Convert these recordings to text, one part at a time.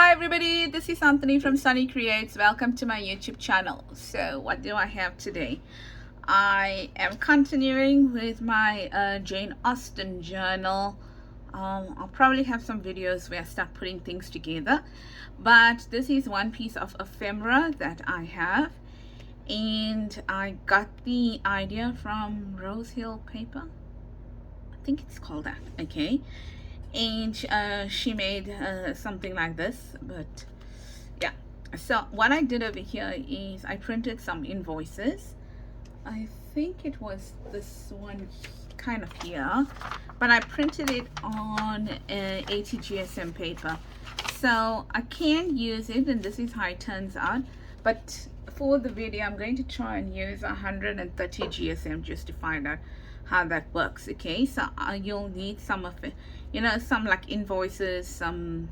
Hi everybody, this is Anthony from Sunny Creates. Welcome to my YouTube channel. So what do I have today? I am continuing with my Jane Austen journal. I'll probably have some videos where I start putting things together, but this is one piece of ephemera that I have, and I got the idea from Rose Hill Paper. I think it's called that. Okay, and she made something like this. But yeah, so what I did over here is I printed some invoices. I think it was this one kind of here, but I printed it on 80 GSM paper, so I can use it, and this is how it turns out. But for the video I'm going to try and use 130 GSM just to find out how that works. Okay, so you'll need some of it, you know, some like invoices, some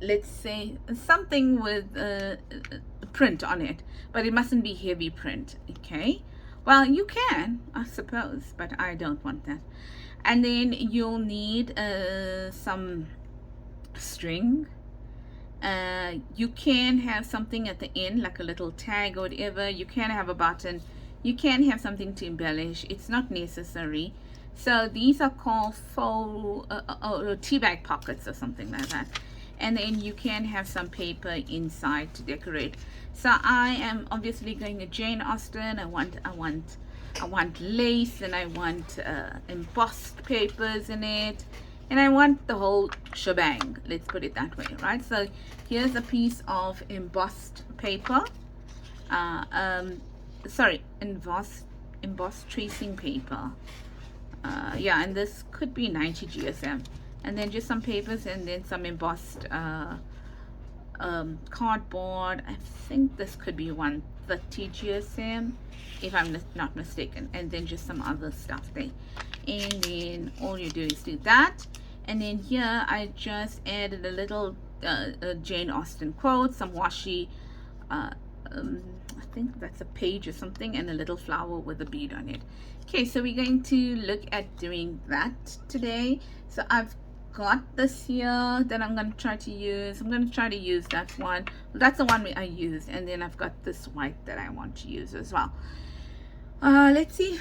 let's say something with print on it, but it mustn't be heavy print. Okay, well, you can, I suppose, but I don't want that. And then you'll need some string. You can have something at the end like a little tag or whatever. You can have a button, you can have something to embellish. It's not necessary. So these are called faux tea bag pockets or something like that. And then you can have some paper inside to decorate. So I am obviously going to Jane Austen. I want lace, and I want embossed papers in it, and I want the whole shebang, let's put it that way, right? So here's a piece of embossed paper, sorry, embossed tracing paper. Yeah, and this could be 90 GSM, and then just some papers, and then some embossed cardboard. I think this could be 130 GSM if I'm not mistaken, and then just some other stuff there. And then all you do is do that, and then here I just added a little Jane Austen quote, some washi, I think that's a page or something, and a little flower with a bead on it. Okay, so we're going to look at doing that today. So I've got this here that I'm going to try to use. I'm going to try to use that one. That's the one I used, and then I've got this white that I want to use as well. Let's see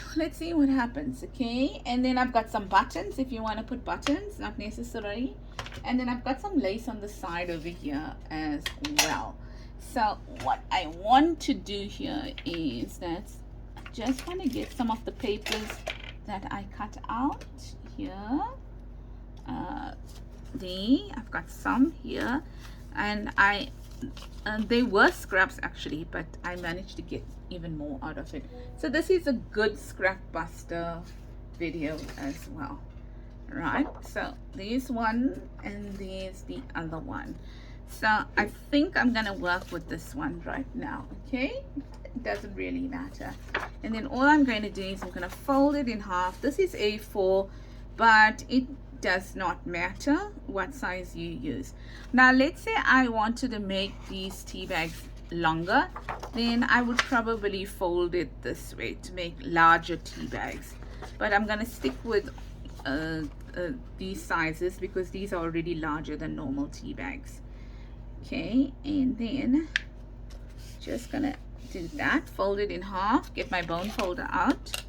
what happens. Okay, and then I've got some buttons if you want to put buttons, not necessary. And then I've got some lace on the side over here as well. So what I want to do here is that I just want to get some of the papers that I cut out here. I've got some here, and they were scraps actually, but I managed to get even more out of it. So this is a good scrap buster video as well, right? So there's one, and there's the other one. So I think I'm gonna work with this one right now. Okay, it doesn't really matter. And then all I'm going to do is I'm gonna fold it in half. This is A4, but it does not matter what size you use. Now let's say I wanted to make these tea bags longer, then I would probably fold it this way to make larger tea bags, but I'm gonna stick with these sizes because these are already larger than normal tea bags. Okay, and then just gonna do that, fold it in half, get my bone folder out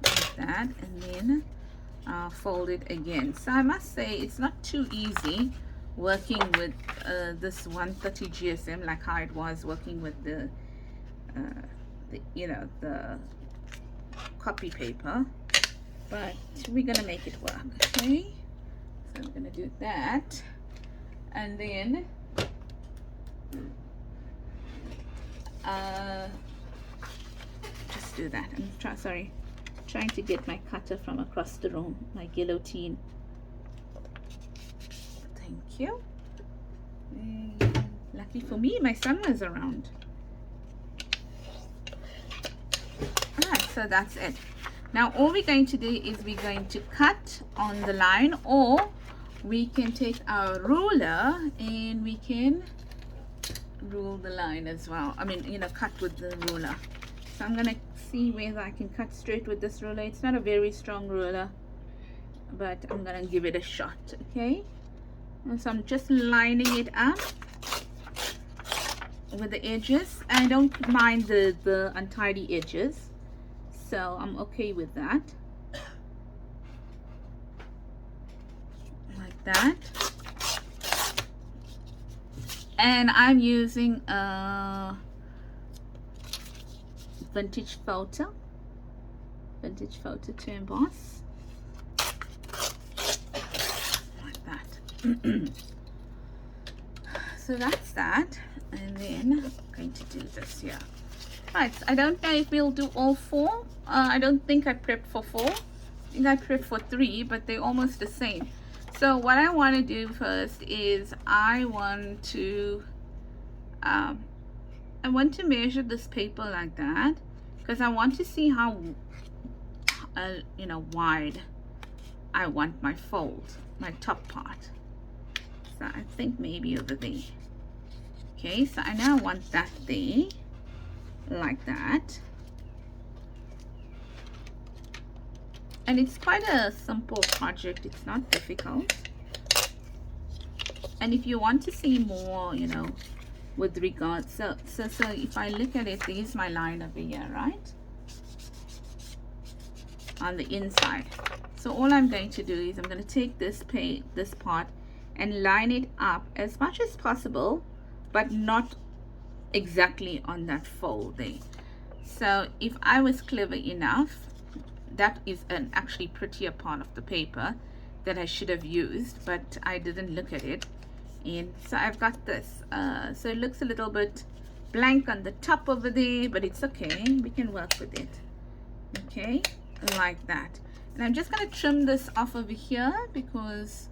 like that, and then fold it again. So I must say it's not too easy working with this 130 GSM like how it was working with the you know, the copy paper, but we're gonna make it work. Okay, so I'm gonna do that, and then just do that. I'm trying to get my cutter from across the room, my guillotine. Thank you. And lucky for me, my son was around. Alright, so that's it. Now all we're going to do is we're going to cut on the line, or we can take our ruler and we can rule the line as well. I mean, you know, cut with the ruler. So I'm gonna see whether I can cut straight with this ruler. It's not a very strong ruler. but I'm gonna give it a shot. Okay, and so I'm just lining it up with the edges. I don't mind the untidy edges, so I'm okay with that. Like that. And I'm using a vintage photo to emboss. Like that. So that's that. And then I'm going to do this here. Right, I don't know if we'll do all four. I don't think I prepped for 4. I think I prepped for 3, but they're almost the same. So what I want to do first is I want to measure this paper like that, because I want to see how wide I want my fold, my top part. So I think maybe over there. Okay, so I now want that there, like that. And it's quite a simple project, it's not difficult. And if you want to see more, with regards, so if I look at it, there's my line over here, right? On the inside. So all I'm going to do is I'm going to take this part and line it up as much as possible, but not exactly on that fold there. So if I was clever enough, that is an actually prettier part of the paper that I should have used, but I didn't look at it. And so I've got this. So it looks a little bit blank on the top over there, but it's okay. We can work with it. Okay, like that. And I'm just going to trim this off over here because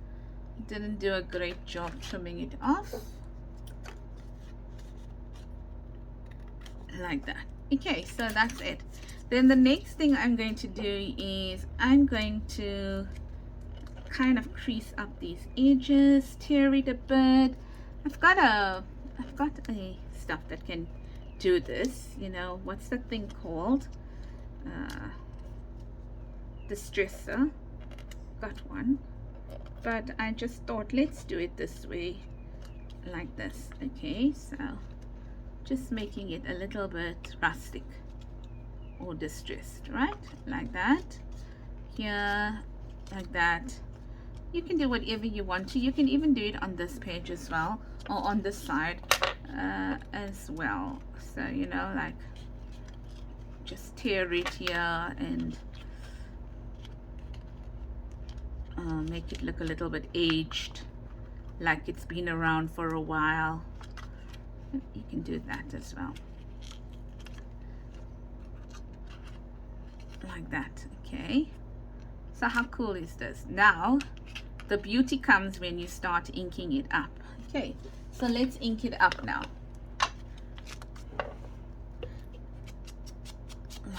I didn't do a great job trimming it off. Like that. Okay, so that's it. Then the next thing I'm going to do is I'm going to kind of crease up these edges, tear it a bit. I've got a stuff that can do this. What's that thing called? Distresser. Got one, but I just thought let's do it this way, like this. Okay, so just making it a little bit rustic or distressed, right? Like that. Here, like that. You can do whatever you want to. You can even do it on this page as well, or on this side as well. So like just tear it here and make it look a little bit aged, like it's been around for a while. You can do that as well, like that. Okay, so how cool is this? Now the beauty comes when you start inking it up. Okay, so let's ink it up now,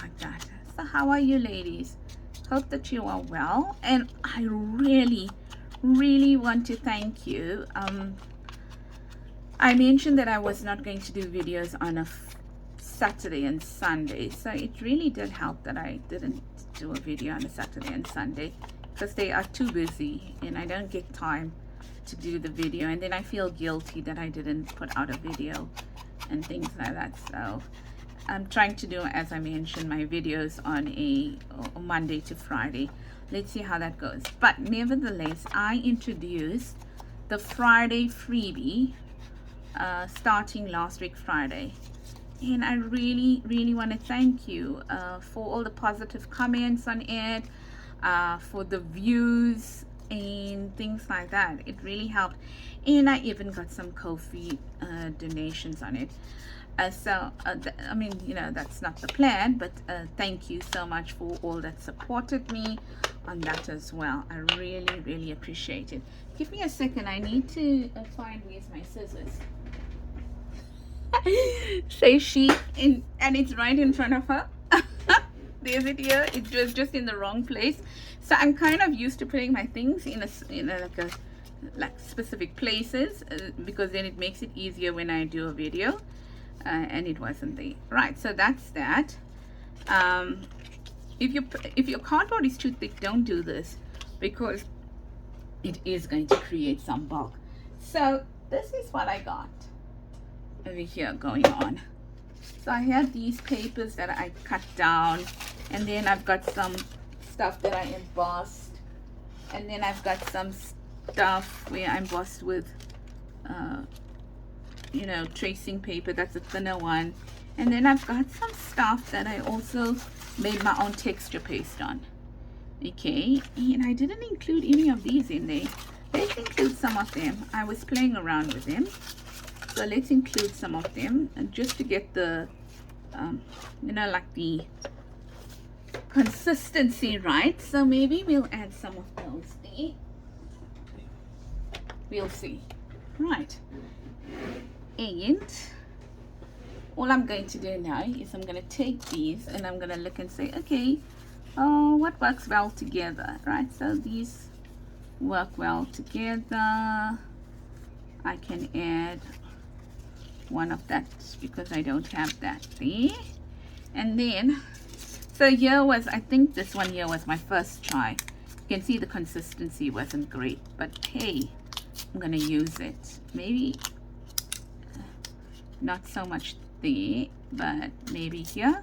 like that. So how are you, ladies? Hope that you are well, and I really want to thank you. I mentioned that I was not going to do videos on a Saturday and Sunday, so it really did help that I didn't do a video on a Saturday and Sunday, because they are too busy and I don't get time to do the video, and then I feel guilty that I didn't put out a video and things like that. So I'm trying to do, as I mentioned, my videos on a Monday to Friday. Let's see how that goes. But nevertheless, I introduced the Friday freebie starting last week Friday, and I really want to thank you for all the positive comments on it, for the views and things like that. It really helped, and I even got some Ko-fi donations on it. I mean, that's not the plan, but thank you so much for all that supported me on that as well. I really appreciate it. Give me a second, I need to find where's my scissors. Say she, and it's right in front of her. There's it here. It was just in the wrong place. So I'm kind of used to putting my things in like specific places, because then it makes it easier when I do a video. And it wasn't there. Right, so that's that. If your cardboard is too thick, don't do this. because it is going to create some bulk. So this is what I got over here going on. So I have these papers that I cut down, and then I've got some stuff that I embossed, and then I've got some stuff where I embossed with you know, tracing paper. That's a thinner one. And then I've got some stuff that I also made my own texture paste on. Okay, and I didn't include any of these in there. Let's include some of them. I was playing around with them, so let's include some of them, and just to get the you know, like the consistency right. So maybe we'll add some of those there. We'll see. Right, and all I'm going to do now is I'm going to take these and I'm going to look and say, okay, what works well together, right? So these work well together. I can add one of that because I don't have that there. And then, so here was, I think this one here was my first try. You can see the consistency wasn't great, but hey, I'm going to use it. Maybe not so much there, but maybe here.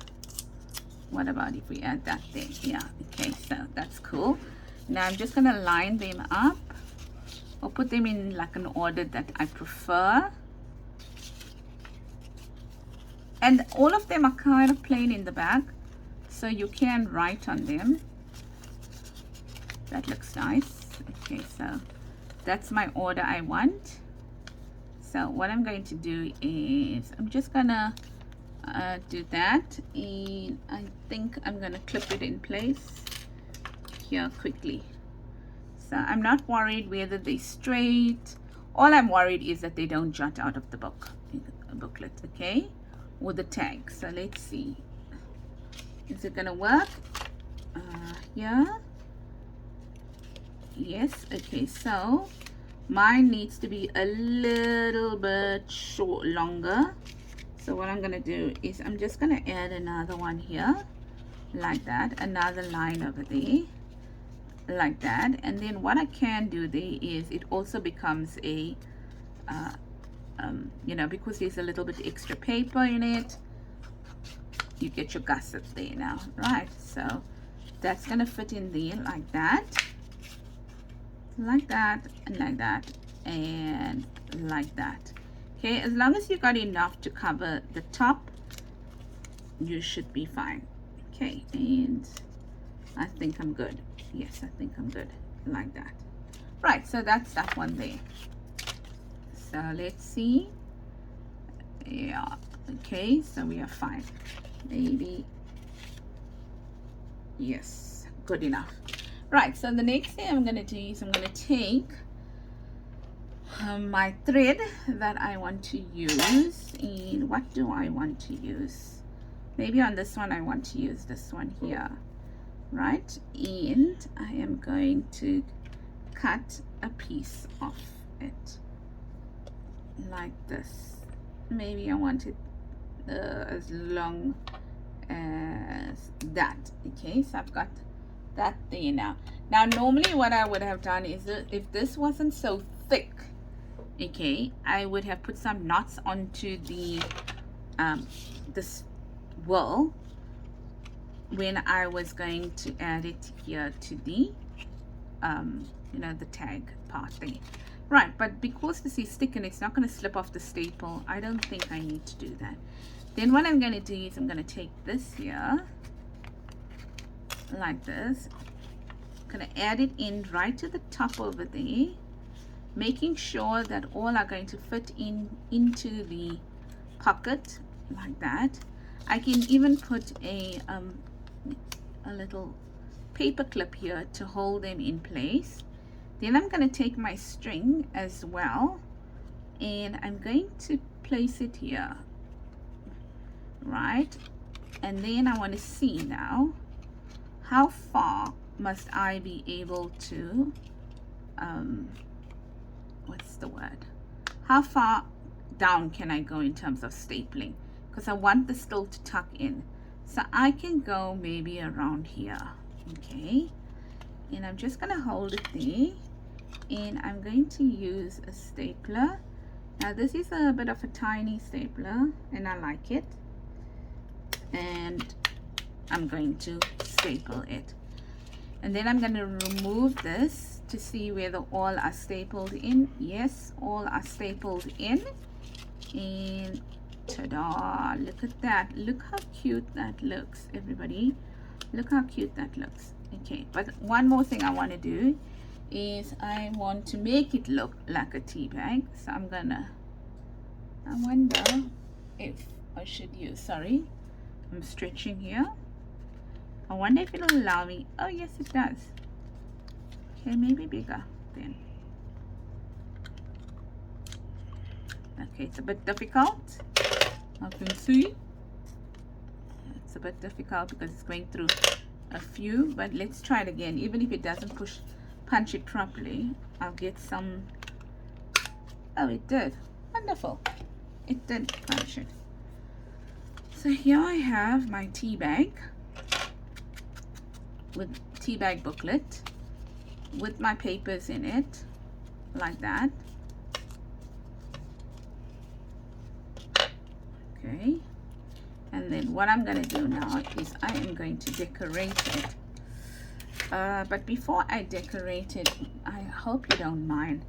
What about if we add that there? Yeah, okay, so that's cool. Now I'm just going to line them up, or put them in like an order that I prefer. And all of them are kind of plain in the back, so you can write on them. That looks nice. Okay, so that's my order I want. So what I'm going to do is I'm just gonna do that, and I think I'm gonna clip it in place here quickly. So I'm not worried whether they're straight. All I'm worried is that they don't jut out of the booklet, okay, or the tag. So let's see, is it gonna work? Yeah, yes. Okay, so mine needs to be a little bit longer. So what I'm going to do is I'm just going to add another one here like that, another line over there like that. And then what I can do there is it also becomes a you know, because there's a little bit extra paper in it, you get your gusset there now, right? So that's going to fit in there like that, like that, and like that, and like that. Okay, as long as you got enough to cover the top, you should be fine. Okay, and I think I'm good. Yes, I think I'm good like that. Right, so that's that one there. So let's see. Yeah, okay, so we are fine. Maybe, yes, good enough. Right, so the next thing I'm going to do is I'm going to take my thread that I want to use. And what do I want to use? Maybe on this one I want to use this one here, right? And I am going to cut a piece of it like this. Maybe I want it as long as that. Okay, so I've got that there now. Now normally what I would have done is if this wasn't so thick, okay, I would have put some knots onto the this wool when I was going to add it here to the you know, the tag part there, right? But because this is thick and it's not going to slip off the staple, I don't think I need to do that. Then what I'm going to do is I'm going to take this here like this. I'm going to add it in right to the top over there, making sure that all are going to fit into the pocket like that. I can even put a little paper clip here to hold them in place. Then I'm going to take my string as well, and I'm going to place it here, right? And then I want to see now, how far must I be able to what's the word, how far down can I go in terms of stapling, because I want the still to tuck in. So I can go maybe around here, okay, and I'm just gonna hold it there, and I'm going to use a stapler. Now this is a bit of a tiny stapler and I like it, and I'm going to staple it, and then I'm going to remove this to see whether all are stapled in. Yes, all are stapled in, and ta-da, look at that. Look how cute that looks, everybody. Look how cute that looks. Okay, but one more thing I want to do is I want to make it look like a tea bag. So I'm gonna, I wonder if I should use, sorry, I'm stretching here. I wonder if it'll allow me. Oh yes, it does. Okay, maybe bigger then. Okay, it's a bit difficult. I can see it's a bit difficult because it's going through a few, but let's try it again. Even if it doesn't punch it properly, I'll get some. Oh, it did. Wonderful. It did punch it. So here I have my tea bag with tea bag booklet with my papers in it, like that. Okay, and then what I'm going to do now is I am going to decorate it. But before I decorate it, I hope you don't mind,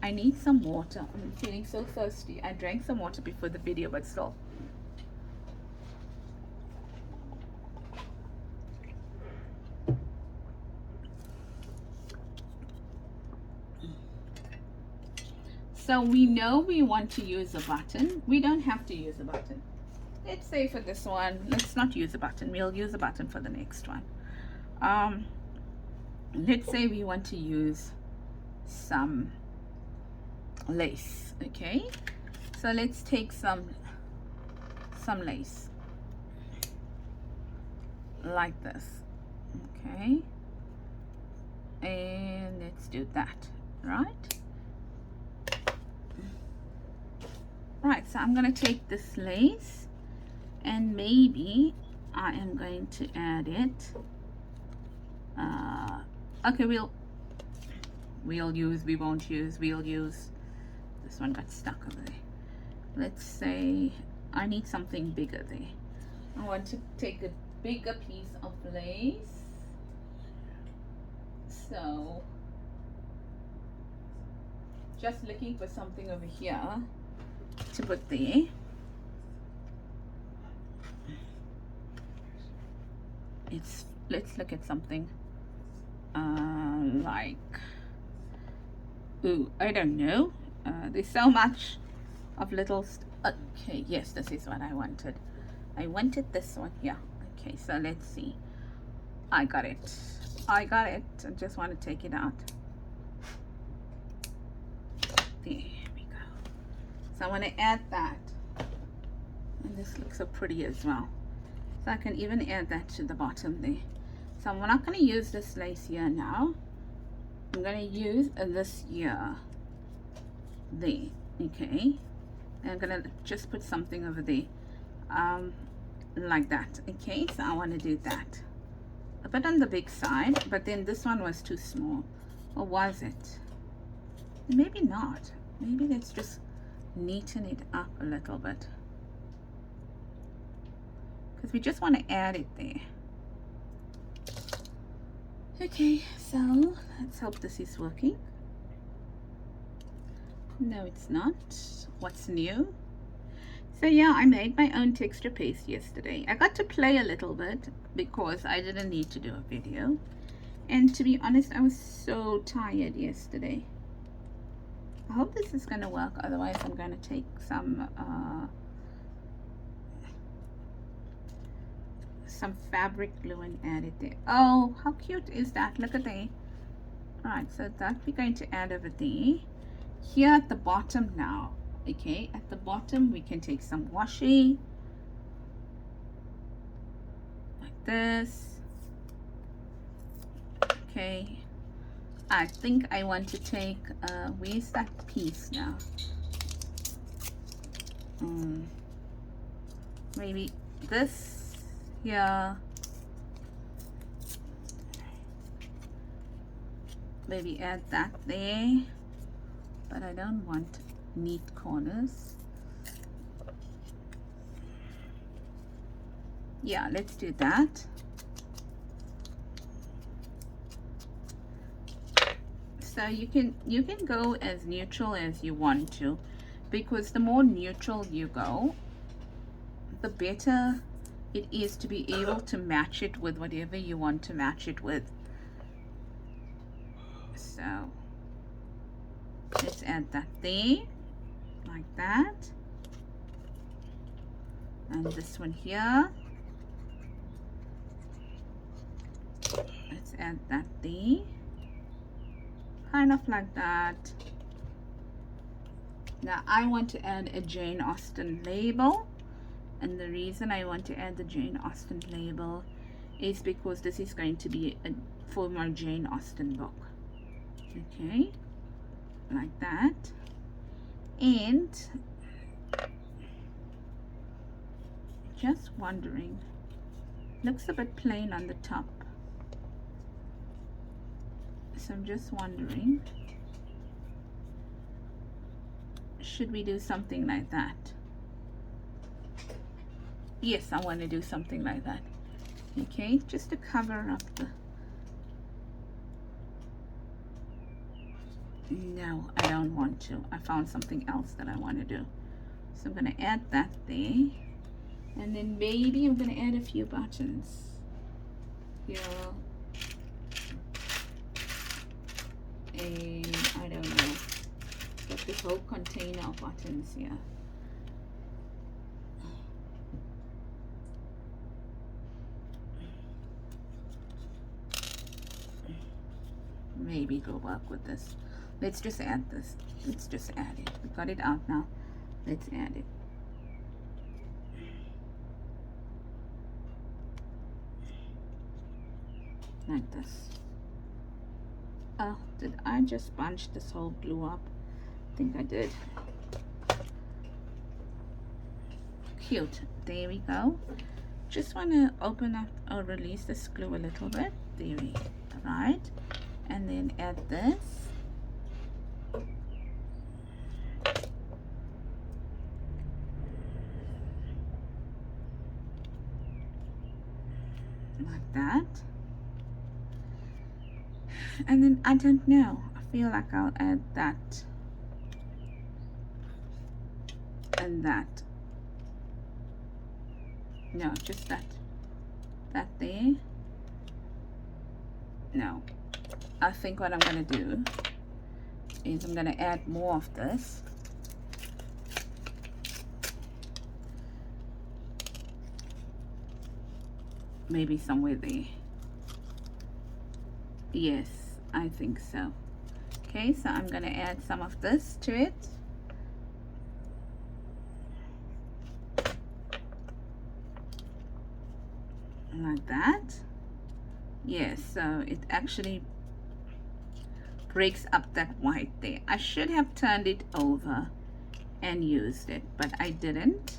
I need some water. I'm feeling so thirsty. I drank some water before the video, but still. So we know we want to use a button. We don't have to use a button. Let's say for this one, let's not use a button. We'll use a button for the next one. Let's say we want to use some lace. Okay, so let's take some lace like this. Okay, and let's do that. Right, so I'm going to take this lace and maybe I am going to add it. Okay, we'll use, we won't use, we'll use. This one got stuck over there. Let's say I need something bigger there. I want to take a bigger piece of lace. So just looking for something over here to put there. Let's look at something like, ooh, I don't know. There's so much of little okay, yes, this is what I wanted. I wanted this one here. Okay, so let's see. I got it. I just want to take it out. There we go. So I want to add that, and this looks so pretty as well. So I can even add that to the bottom there. So I'm not going to use this lace here now. I'm going to use this here there. Okay, and I'm going to just put something over there like that. Okay, so I want to do that a bit on the big side, but then this one was too small, or was it? Maybe not. Maybe let's just neaten it up a little bit, because we just want to add it there. Okay, so let's hope this is working. No, it's not. What's new? So yeah, I made my own texture paste yesterday. I got to play a little bit because I didn't need to do a video, and to be honest, I was so tired yesterday. I hope this is going to work, otherwise I'm going to take some fabric glue and add it there. Oh, how cute is that? Look at that. Alright, so that we're going to add over there. Here at the bottom now, okay, at the bottom we can take some washi like this. Okay, I think I want to take where's that piece now? Maybe this here. maybe add that there, but I don't want neat corners. Yeah, let's do that. So you can go as neutral as you want to, because the more neutral you go, the better it is to be able to match it with whatever you want to match it with. So let's add that there, like that. And this one here, let's add that there, kind of like that. Now I want to add a Jane Austen label, and the reason I want to add the Jane Austen label is because this is going to be for my Jane Austen book. Okay, like that. And just wondering, looks a bit plain on the top, so I'm just wondering, should we do something like that? Yes, I want to do something like that. Okay, just to cover up the... No, I don't want to. I found something else that I want to do. So I'm going to add that there. And then maybe I'm going to add a few buttons here. And I don't know. Got this whole container of buttons here. Maybe go work with this. Let's just add this. Let's just add it. We got it out now. Let's add it. Like this. Oh, did I just bunch this whole glue up? I think I did. Cute. There we go. Just want to open up or release this glue a little bit. There we go. Right. And then add this. Like that. And then I don't know, I feel like I'll add that and that. No, just that there. No, I think what I'm going to do is I'm going to add more of this. Maybe somewhere there. Yes, I think so. Okay, so I'm going to add some of this to it. Like that. Yes, so it actually breaks up that white there. I should have turned it over and used it, but I didn't.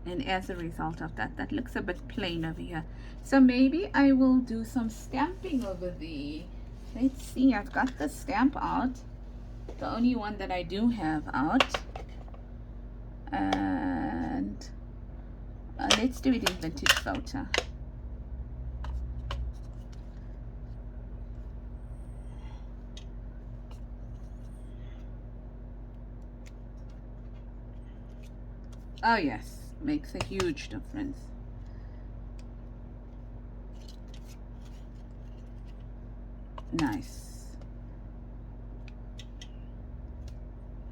And as a result of that, that looks a bit plain over here. So maybe I will do some stamping over there. Let's see, I've got the stamp out, the only one that I do have out. And let's do it in vintage photo. Oh yes, makes a huge difference. Nice.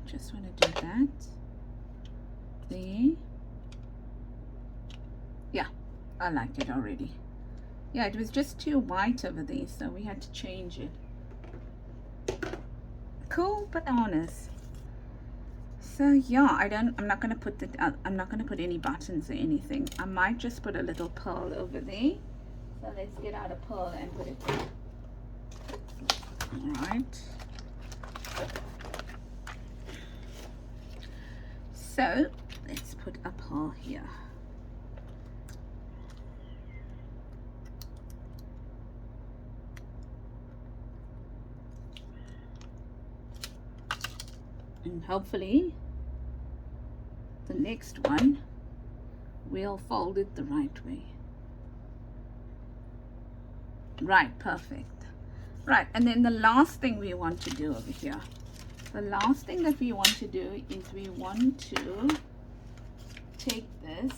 Just want to do that there. Yeah, I like it already. Yeah, it was just too white over there, so we had to change it. Cool bananas. So yeah, I'm not gonna put any buttons or anything. I might just put a little pearl over there. So let's get out a pearl and put it there. All right. So let's put a pearl here. And hopefully the next one we'll fold it the right way. Right, perfect. Right, and then the last thing we want to do over here, the last thing that we want to do is we want to take this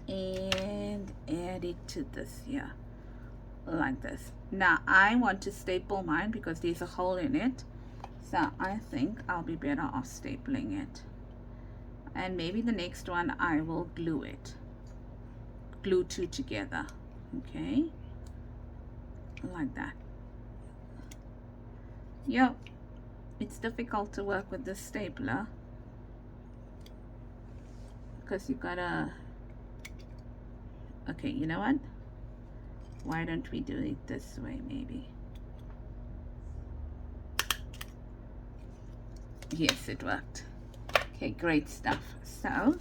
and add it to this here, like this. Now I want to staple mine because there's a hole in it, so I think I'll be better off stapling it. And maybe the next one I will glue it, glue two together. Okay, like that. Yep, it's difficult to work with this stapler because you gotta, okay, you know what, why don't we do it this way? Maybe, yes, it worked. Okay, great stuff. So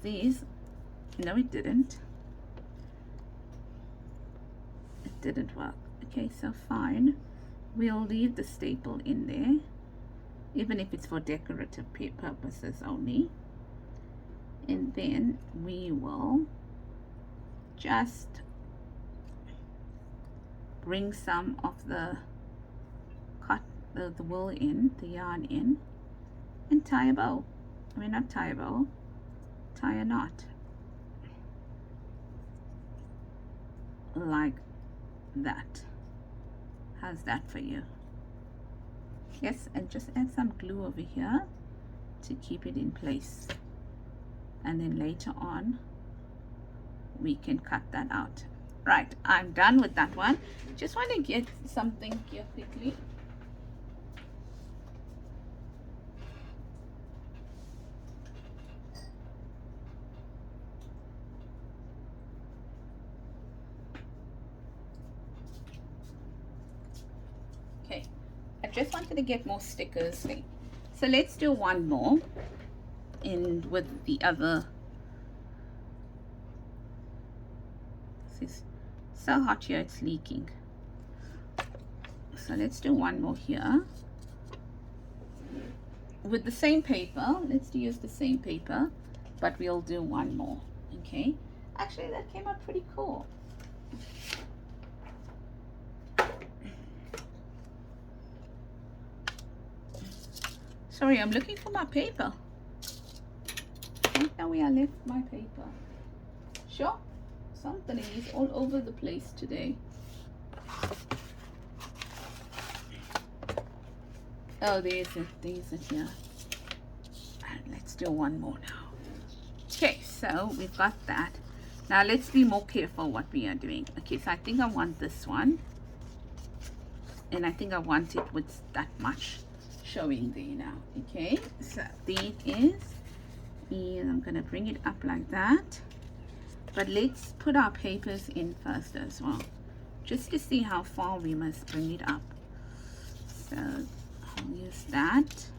these, no, it didn't work. Okay, so fine, we'll leave the staple in there, even if it's for decorative purposes only. And then we will just bring some of the the wool in, the yarn in, and tie a bow. I mean, not tie a bow, tie a knot, like that. How's that for you? Yes, and just add some glue over here to keep it in place, and then later on we can cut that out. Right, I'm done with that one. Just want to get something here quickly. Okay, I just wanted to get more stickers there. So let's do one more in with the other. It's so hot here, it's leaking. So let's do one more here with the same paper. Let's use the same paper, but we'll do one more. Okay, actually that came out pretty cool. Sorry, I'm looking for my paper. I don't know where I left my paper. Sure, something is all over the place today. Oh, there's it here. And let's do one more now. Okay, so we've got that. Now let's be more careful what we are doing. Okay, so I think I want this one, and I think I want it with that much showing there now. Okay, so there it is, and I'm gonna bring it up like that. But let's put our papers in first as well, just to see how far we must bring it up. So I'll use that,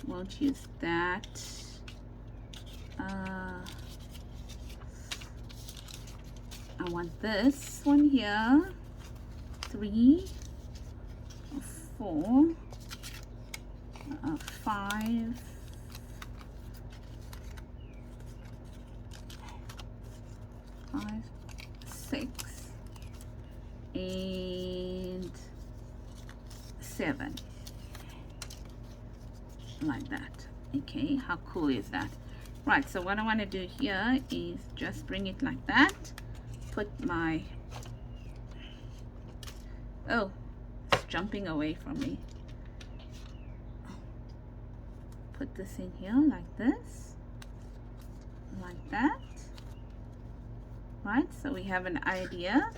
won't use that. I want this one here, 3 or 4, 5, 6, and 7, like that. Okay, how cool is that? Right, so what I want to do here is just bring it like that, put my, oh, it's jumping away from me. Put this in here like this, like that. Right, so we have an idea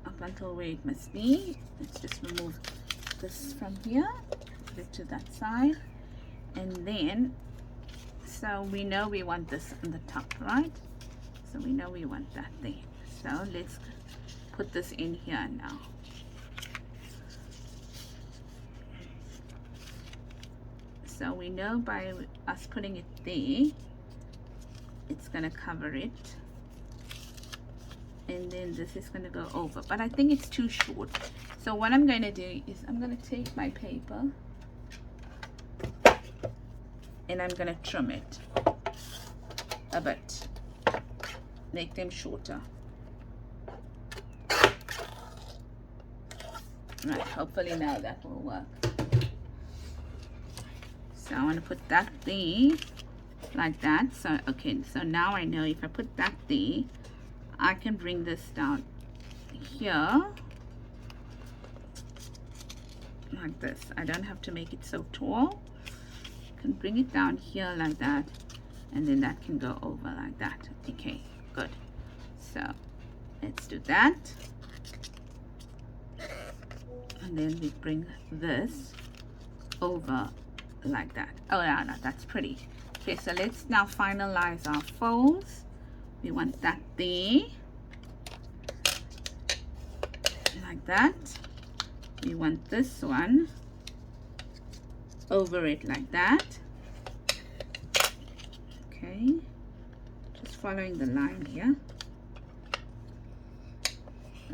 up until where it must be. Let's just remove this from here, put it to that side, and then so we know we want this on the top, right? So we know we want that there. So let's put this in here now. So we know by us putting it there, it's gonna cover it, and then this is gonna go over, but I think it's too short. So what I'm going to do is I'm going to take my paper and I'm gonna trim it a bit, make them shorter. Right, hopefully now that will work. So I want to put that there like that. So okay, so now I know if I put that there, I can bring this down here like this. I don't have to make it so tall. I can bring it down here like that, and then that can go over like that. Okay, good. So let's do that, and then we bring this over like that. Oh yeah, no, that's pretty. Okay, so let's now finalize our folds. We want that there like that. We want this one over it like that. Okay, just following the line here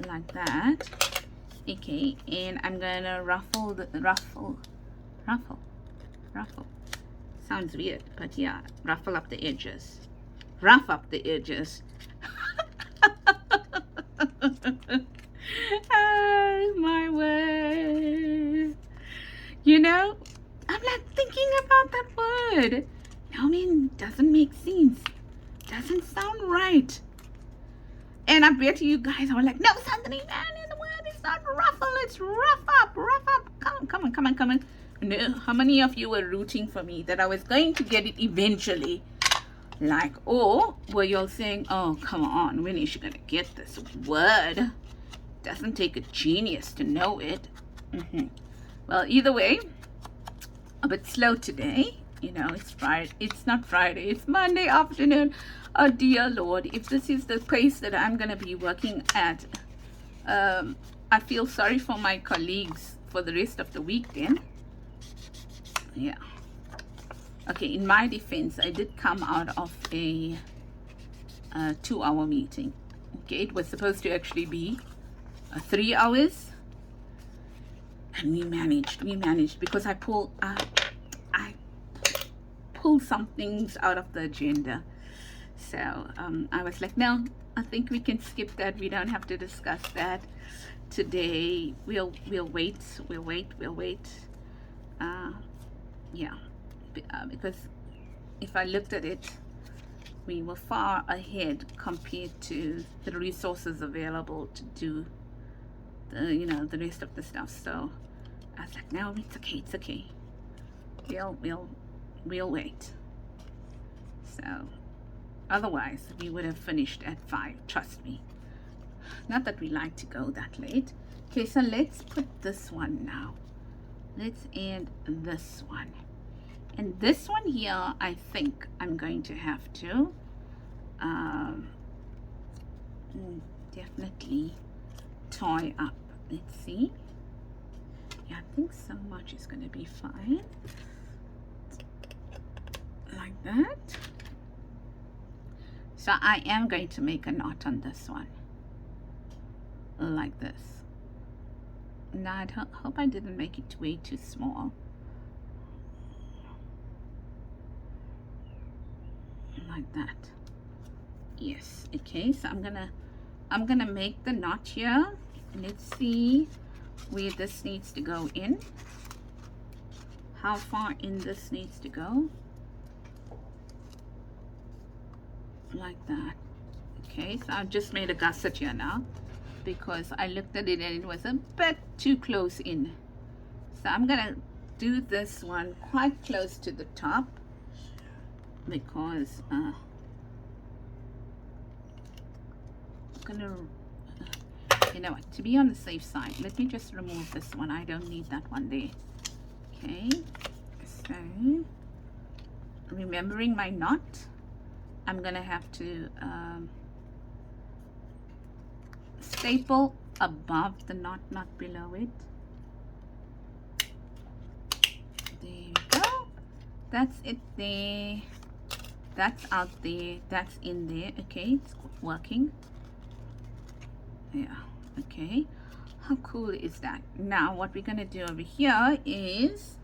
like that. Okay, and I'm gonna ruffle the ruffle. Sounds weird, but yeah, ruffle up the edges. Rough up the edges. Oh my word. You know, I'm not thinking about that word. I mean, doesn't make sense. Doesn't sound right. And I bet you guys are like, no, something man in the word is not ruffle, it's rough up. Come on. No, how many of you were rooting for me that I was going to get it eventually? Like, or were you all saying, oh, come on, when is she gonna get this word? Doesn't take a genius to know it. Well, either way, a bit slow today. You know, it's Friday. It's not Friday, it's Monday afternoon. Oh dear Lord, if this is the pace that I'm gonna be working at, I feel sorry for my colleagues for the rest of the week then. Yeah. Okay, in my defense, I did come out of a 2-hour meeting. Okay, it was supposed to actually be 3 hours, and we managed because I pulled some things out of the agenda. So I was like, no, I think we can skip that. We don't have to discuss that today. We'll wait. Yeah, because if I looked at it, we were far ahead compared to the resources available to do the rest of the stuff. So I was like, no, it's okay. We'll wait. So otherwise we would have finished at 5, trust me. Not that we like to go that late. Okay, so let's put this one now. Let's add this one. And this one here, I think I'm going to have to definitely tie up. Let's see. Yeah, I think so much is going to be fine. Like that. So I am going to make a knot on this one. Like this. Now I hope I didn't make it way too small. Like that. Yes. Okay, so I'm gonna make the knot here. Let's see where this needs to go in. How far in this needs to go. Like that. Okay, so I've just made a gusset here now because I looked at it and it was a bit too close in. So I'm gonna do this one quite close to the top because I'm gonna you know what, to be on the safe side, let me just remove this one. I don't need that one there. Okay, so remembering my knot, I'm gonna have to staple above the knot, not below it. There we go. That's it there. That's out there. That's in there. Okay, it's working. Yeah, okay. How cool is that? Now what we're gonna do over here is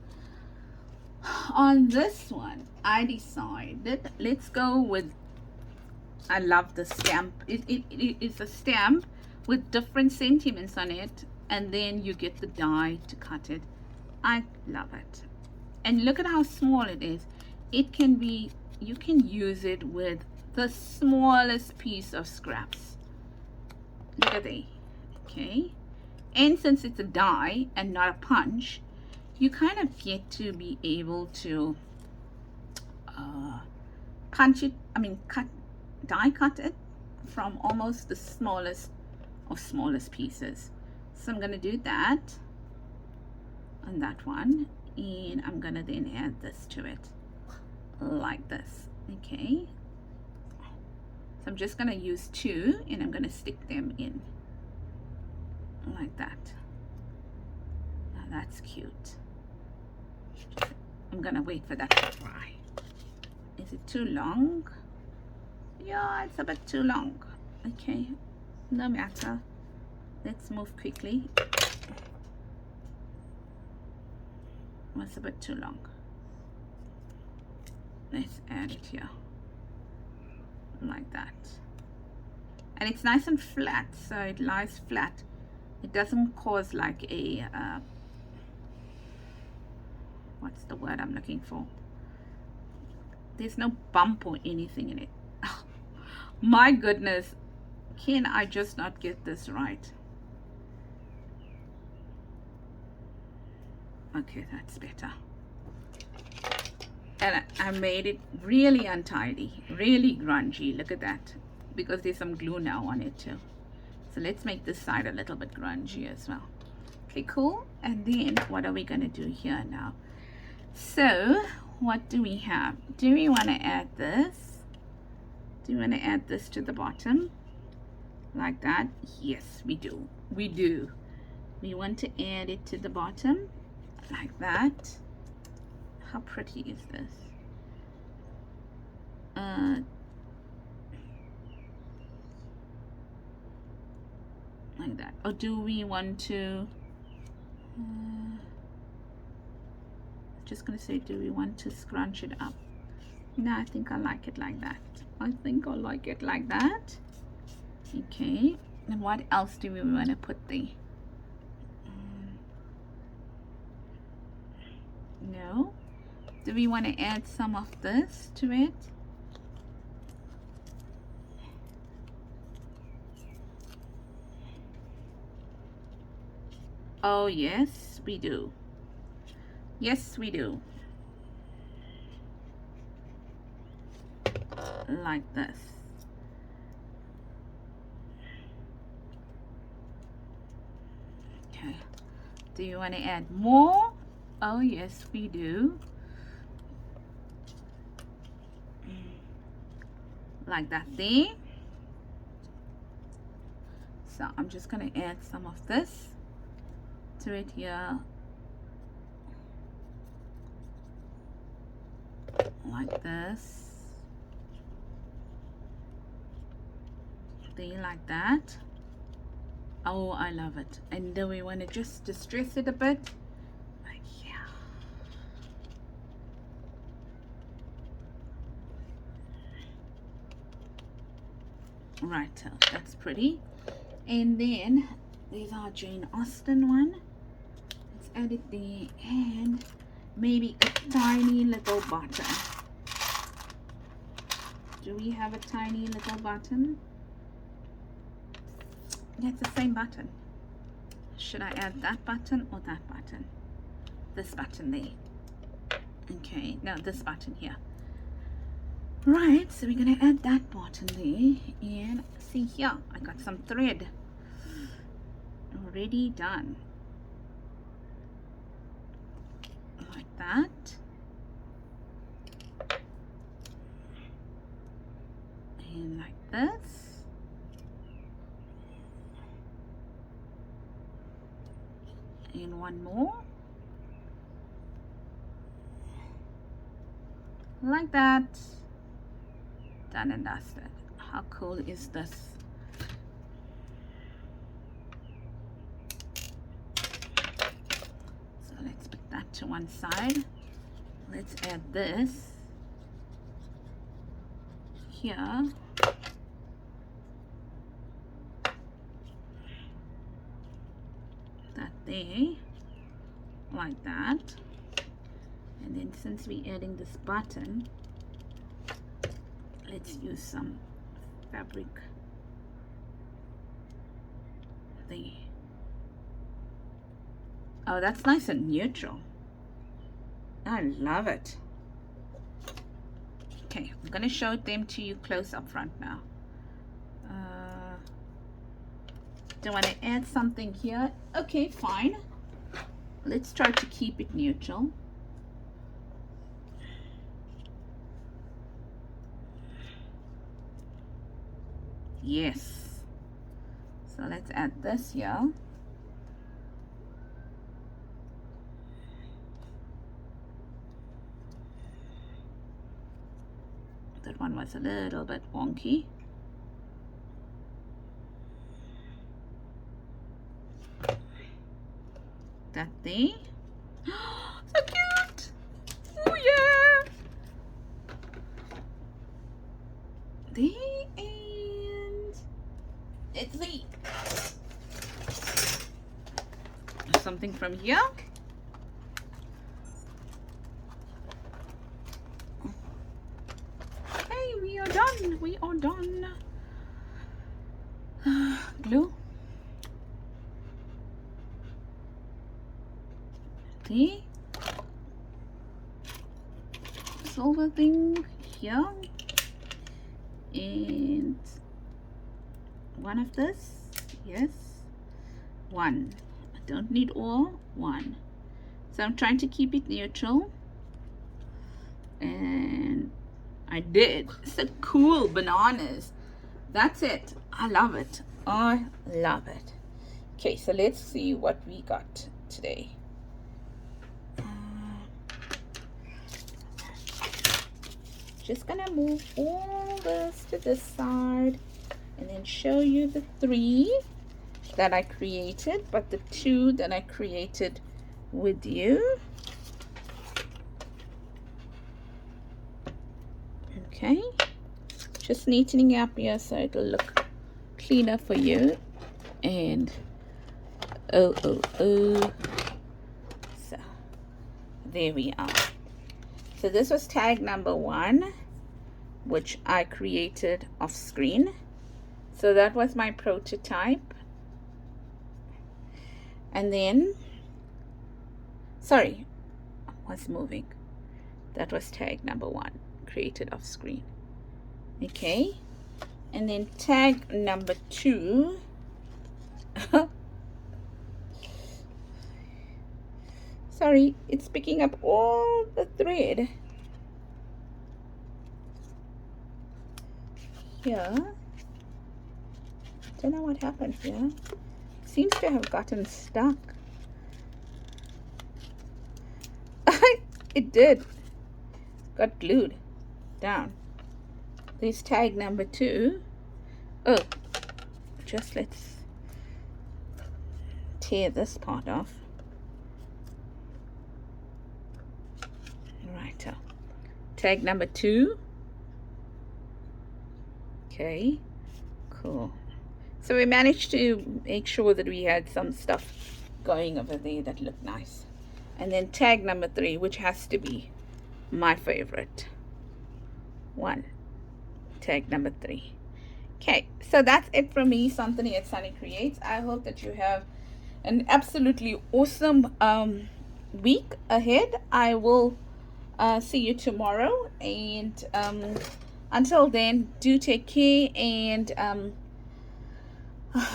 On this one, I decided let's go with, I love the stamp. It is a stamp with different sentiments on it, and then you get the die to cut it. I love it. And look at how small it is. It can be, you can use it with the smallest piece of scraps. Look at that. Okay. And since it's a die and not a punch, you kind of get to be able to punch it, die cut it from almost the smallest of smallest pieces. So I'm going to do that on that one, and I'm going to then add this to it like this. Okay, so I'm just going to use two, and I'm going to stick them in like that. Now that's cute. I'm going to wait for that to dry. Is it too long? Yeah, it's a bit too long. Okay, no matter. Let's move quickly. It's a bit too long. Let's add it here like that. And it's nice and flat, so it lies flat. It doesn't cause like a what's the word I'm looking for? There's no bump or anything in it. Oh, my goodness, can I just not get this right? Okay, that's better. And I made it really untidy, really grungy. Look at that, because there's some glue now on it too. So let's make this side a little bit grungy as well. Okay, cool. And then what are we going to do here now? So what do we have? Do we want to add this? Do we want to add this to the bottom like that? Yes, we do. We do. We want to add it to the bottom like that. How pretty is this? Like that. Or do we want to just gonna say, do we want to scrunch it up? No, I think I like it like that. I think I like it like that. Okay, and what else do we want to put there? No. Do we want to add some of this to it? Oh yes, we do. Yes, we do. Like this. Okay. Do you want to add more? Oh yes, we do. Like that there. So I'm just going to add some of this to it here. Like this. There, like that. Oh, I love it. And then we want to just distress it a bit. Like here. Right, that's pretty. And then there's our Jane Austen one. Let's add it there, and maybe a tiny little button. Do we have a tiny little button? Yeah, it's the same button. Should I add that button or that button? This button there. Okay, now this button here. Right, so we're gonna add that button there, and see here, I got some thread already done. Like that. And like this. And one more. Like that. Done and dusted. How cool is this? So let's put that to one side. let's add this here. That there, like that. And then since we're adding this button, let's use some fabric there. Oh, that's nice and neutral. I love it. Okay, I'm gonna show them to you close up front now. Do I want to add something here? Okay, fine. Let's try to keep it neutral. Yes. So let's add this here. That one was a little bit wonky. That there. So cute. Oh yeah. There, and let's see. Something from here. Hey, we are done. We are done. Glue. The silver thing here, and one of this. Yes, one. I don't need all. One. So I'm trying to keep it neutral, and I did. So cool. Bananas. That's it. I love it. I love it. Okay, so let's see what we got today. Just gonna move all this to this side and then show you the 3 that I created, but the 2 that I created with you. Okay, just neatening up here so it'll look cleaner for you. And so there we are. So this was tag number 1, which I created off screen. So that was my prototype. And then, sorry, I was moving. That was tag number 1, created off screen. Okay. And then tag number 2. Sorry, it's picking up all the thread here. Don't know what happened here. Seems to have gotten stuck. It did. Got glued down. There's tag number 2. Oh, just let's tear this part off. Right, tag number 2. Okay, cool. So we managed to make sure that we had some stuff going over there that looked nice. And then tag number 3, which has to be my favorite one, tag number 3. Okay, so that's it from me, Santhony at Sannie Creates. I hope that you have an absolutely awesome week ahead. I will see you tomorrow, and until then, do take care, and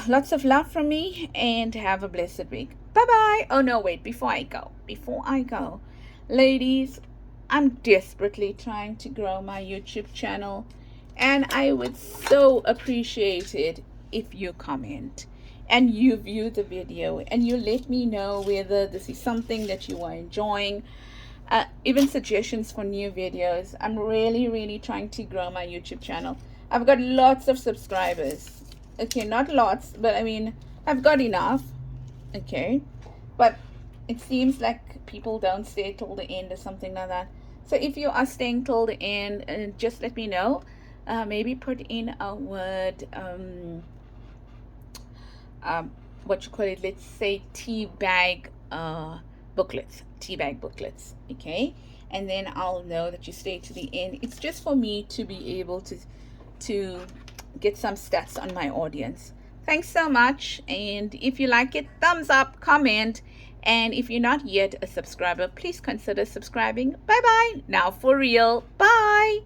lots of love from me, and have a blessed week. Bye bye. Oh no, wait, before I go, ladies, I'm desperately trying to grow my YouTube channel, and I would so appreciate it if you comment and you view the video and you let me know whether this is something that you are enjoying, even suggestions for new videos. I'm really trying to grow my YouTube channel. I've got lots of subscribers. Okay, not lots, but I mean, I've got enough. Okay, but it seems like people don't stay till the end or something like that. So if you are staying till the end, just let me know. Maybe put in a word, what you call it, let's say tea bag booklets, tea bag booklets, okay? And then I'll know that you stay to the end. It's just for me to be able to get some stats on my audience. Thanks so much, and if you like it, thumbs up, comment, and if you're not yet a subscriber, please consider subscribing. Bye bye now, for real. Bye.